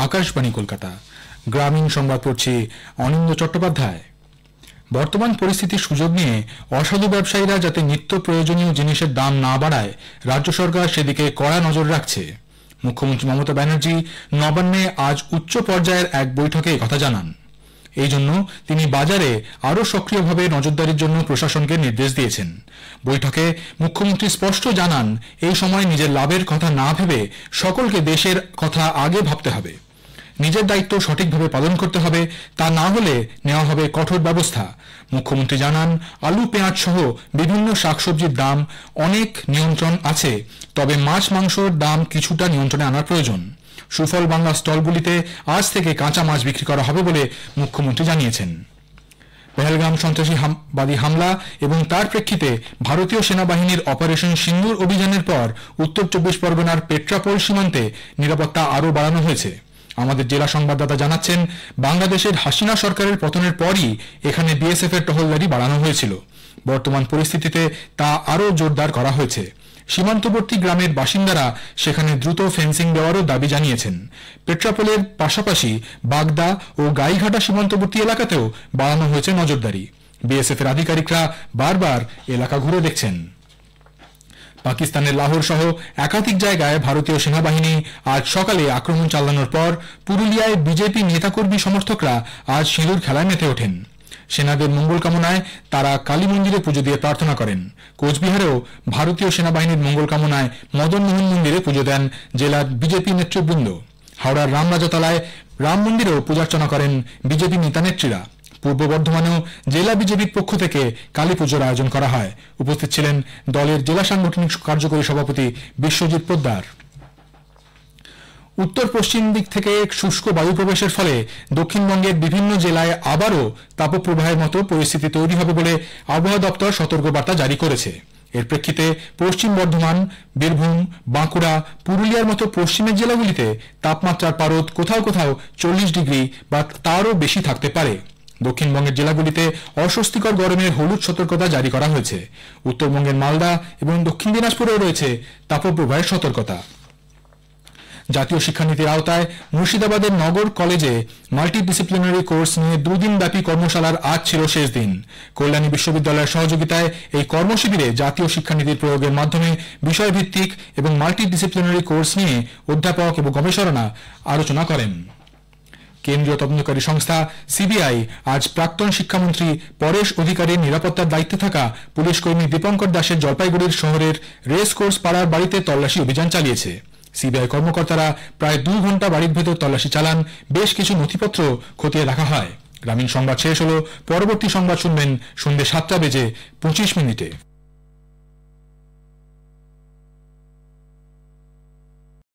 আকাশবাণী কলকাতা। গ্রামীণ সংবাদ পড়ছি অনিন্দ চট্টোপাধ্যায়। বর্তমান পরিস্থিতির সুযোগ নিয়ে অসাধু ব্যবসায়ীরা যাতে নিত্য প্রয়োজনীয় জিনিসের দাম না বাড়ায়, রাজ্য সরকার সেদিকে কড়া নজর রাখছে। মুখ্যমন্ত্রী মমতা ব্যানার্জি নবান্নে আজ উচ্চ পর্যায়ের এক বৈঠকে কথা জানান। এই জন্য তিনি বাজারে আরও সক্রিয়ভাবে নজরদারির জন্য প্রশাসনকে নির্দেশ দিয়েছেন। বৈঠকে মুখ্যমন্ত্রী স্পষ্ট জানান, এই সময় নিজের লাভের কথা না ভেবে সকলকে দেশের কথা আগে ভাবতে হবে। নিজের দায়িত্ব সঠিকভাবে পালন করতে হবে, তা না হলে নেওয়া হবে কঠোর ব্যবস্থা। মুখ্যমন্ত্রী জানান, আলু পেঁয়াজ সহ বিভিন্ন শাকসবজির দাম অনেক নিয়ন্ত্রণ আছে, তবে মাছ মাংসর দাম কিছুটা নিয়ন্ত্রণে আনার প্রয়োজন। সুফল বাংলা স্টলগুলিতে আজ থেকে কাঁচা মাছ বিক্রি করা হবে বলে মুখ্যমন্ত্রী জানিয়েছেন। পেহেলগাম সন্ত্রাসবাদী হামলা এবং তার প্রেক্ষিতে ভারতীয় সেনাবাহিনীর অপারেশন সিন্দুর অভিযানের পর উত্তর 24 পরগনার পেট্রাপোল সীমান্তে নিরাপত্তা আরও বাড়ানো হয়েছে। আমাদের জেলা সংবাদদাতা জানাচ্ছেন, বাংলাদেশের হাসিনা সরকারের পতনের পরই এখানে বিএসএফ এর টহলদারি বাড়ানো হয়েছিল। বর্তমান পরিস্থিতিতে তা আরও জোরদার করা হয়েছে। সীমান্তবর্তী গ্রামের বাসিন্দারা সেখানে দ্রুত ফেন্সিং দেওয়ারও দাবি জানিয়েছেন। পেট্রাপোলের পাশাপাশি বাগদা ও গাইঘাটা সীমান্তবর্তী এলাকাতেও বাড়ানো হয়েছে নজরদারি। বিএসএফ এর আধিকারিকরা বারবার এলাকা ঘুরে দেখছেন। পাকিস্তানের লাহোর সহ একাধিক জায়গায় ভারতীয় সেনাবাহিনী আজ সকালে আক্রমণ চালানোর পর পুরুলিয়ায় বিজেপি নেতাকর্মী সমর্থকরা আজ সিঁদুর খেলায় মেতে ওঠেন। সেনাদের মঙ্গল কামনায় তারা কালী মন্দিরে পুজো দিয়ে প্রার্থনা করেন। কোচবিহারেও ভারতীয় সেনাবাহিনীর মঙ্গল কামনায় মদন মোহন মন্দিরে পুজো দেন জেলার বিজেপি নেতৃবৃন্দ। হাওড়ার রামরাজাতলায় রাম মন্দিরেও পূজার্চনা করেন বিজেপি নেতা নেত্রীরা। পূর্ব বর্ধমানেও জেলা বিজেপির পক্ষ থেকে কালী পুজোর আয়োজন করা হয়। উপস্থিত ছিলেন দলের জেলা সাংগঠনিক কার্যকরী সভাপতি বিশ্বজিৎ পোদ্দার। উত্তর পশ্চিম দিক থেকে শুষ্ক বায়ু প্রবেশের ফলে দক্ষিণবঙ্গের বিভিন্ন জেলায় আবারও তাপপ্রবাহের মতো পরিস্থিতি তৈরি হবে বলে আবহাওয়া দপ্তর সতর্কবার্তা জারি করেছে। এর প্রেক্ষিতে পশ্চিম বর্ধমান, বীরভূম, বাঁকুড়া, পুরুলিয়ার মতো পশ্চিমের জেলাগুলিতে তাপমাত্রার পারদ কোথাও কোথাও 40 ডিগ্রি বা তারও বেশি থাকতে পারে। দক্ষিণবঙ্গের জেলাগুলিতে অস্বস্তিকর গরমের হলুদ সতর্কতা জারি করা হয়েছে। উত্তরবঙ্গের মালদা এবং দক্ষিণ দিনাজপুরেও রয়েছে তাপপ্রবাহের সতর্কতা। জাতীয় শিক্ষানীতির আওতায় মুর্শিদাবাদের নগর কলেজে মাল্টিডিসিপ্লিনারি কোর্স নিয়ে 2 দিন ব্যাপী কর্মশালার আজ ছিল শেষ দিন। কল্যাণী বিশ্ববিদ্যালয়ের সহযোগিতায় এই কর্মশিবিরে জাতীয় শিক্ষানীতির প্রয়োগের মাধ্যমে বিষয়ভিত্তিক এবং মাল্টিডিসিপ্লিনারি কোর্স নিয়ে অধ্যাপক এবং গবেষকরা আলোচনা করেন। কেন্দ্রীয় তদন্তকারী সংস্থা সিবিআই আজ প্রাক্তন শিক্ষামন্ত্রী পরেশ অধিকারীর নিরাপত্তার দায়িত্বে থাকা পুলিশ কর্মী দীপঙ্কর দাসের জলপাইগুড়ির শহরের রেস কোর্স পাড়ার বাড়িতে তল্লাশি অভিযান চালিয়েছে। সিবিআই কর্মকর্তারা প্রায় 2 ঘন্টা বাড়ির ভেতর তল্লাশি চালান। বেশ কিছু নথিপত্র খতিয়ে রাখা হয়। গ্রামীণ সংবাদ শেষ হলো। পরবর্তী সংবাদ শুনবেন সন্ধ্যে 7টা বেজে 25 মিনিটে।